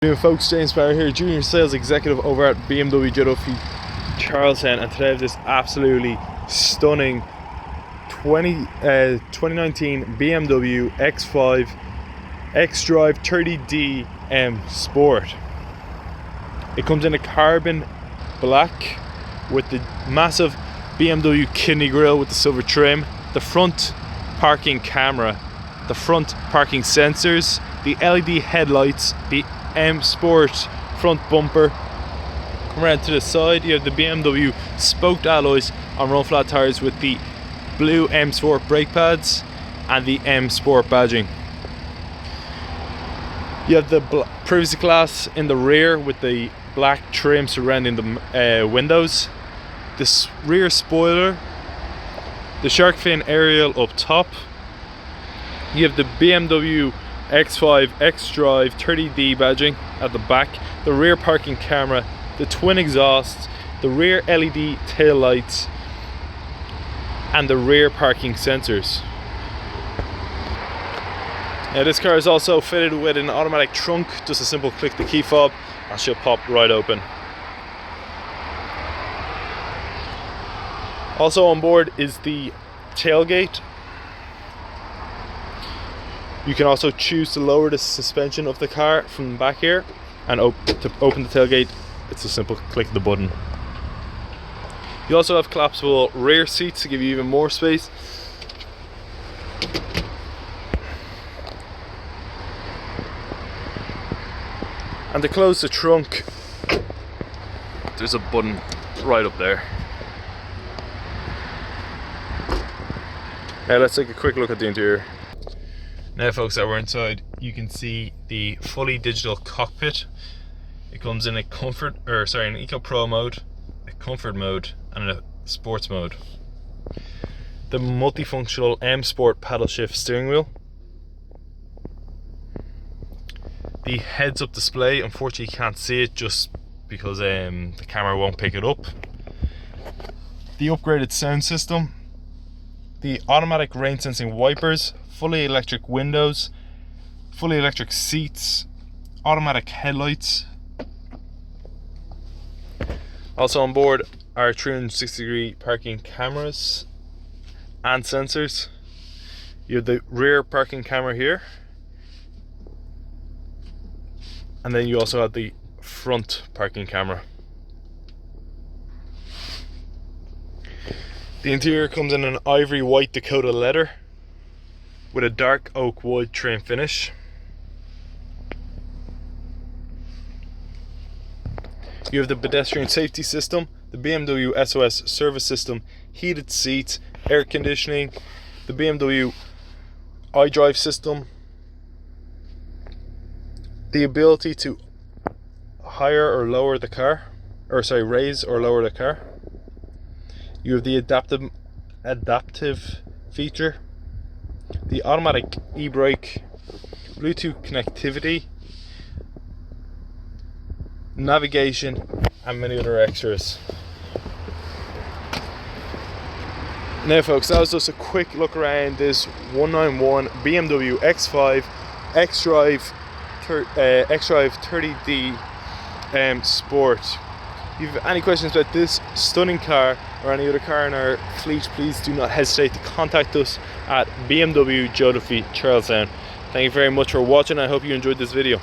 Good evening folks, James Barr here, Junior Sales Executive over at BMW Joe Duffy Charlestown, and today I have this absolutely stunning 2019 BMW X5 xDrive30d Sport. It comes in a carbon black with the massive BMW kidney grille with the silver trim, the front parking camera, the front parking sensors, the LED headlights, the M Sport front bumper. Come around to the side, you have the BMW spoked alloys on run flat tires with the blue M Sport brake pads and the M Sport badging. You have the privacy glass in the rear with the black trim surrounding the windows, this rear spoiler, the shark fin aerial up top. You have the BMW X5 xDrive30d badging at the back, the rear parking camera, the twin exhausts, the rear LED tail lights and the rear parking sensors. Now this car is also fitted with an automatic trunk, just a simple click the key fob and she'll pop right open. Also on board is the tailgate. You can also choose to lower the suspension of the car from the back here, and to open the tailgate, it's a simple click of the button. You also have collapsible rear seats to give you even more space. And to close the trunk, there's a button right up there. Now let's take a quick look at the interior. Now folks, that we're inside, you can see the fully digital cockpit. It comes in an Eco Pro mode, a comfort mode and a sports mode. The multifunctional M Sport paddle shift steering wheel. The heads up display, unfortunately you can't see it just because the camera won't pick it up. The upgraded sound system. The automatic rain sensing wipers, fully electric windows, fully electric seats, automatic headlights. Also on board are 360-degree parking cameras and sensors. You have the rear parking camera here, and then you also have the front parking camera. The interior comes in an ivory white Dakota leather with a dark oak wood trim finish. You have the pedestrian safety system, the BMW SOS service system, heated seats, air conditioning, the BMW iDrive system, the ability to higher or lower the car, raise or lower the car. You have the adaptive feature, the automatic e-brake, Bluetooth connectivity, navigation and many other extras. Now folks, that was just a quick look around this 191 BMW X5 xDrive30d Sport. If you have any questions about this stunning car or any other car in our fleet, please do not hesitate to contact us at BMW Joe Duffy Charlestown. Thank you very much for watching. I hope you enjoyed this video.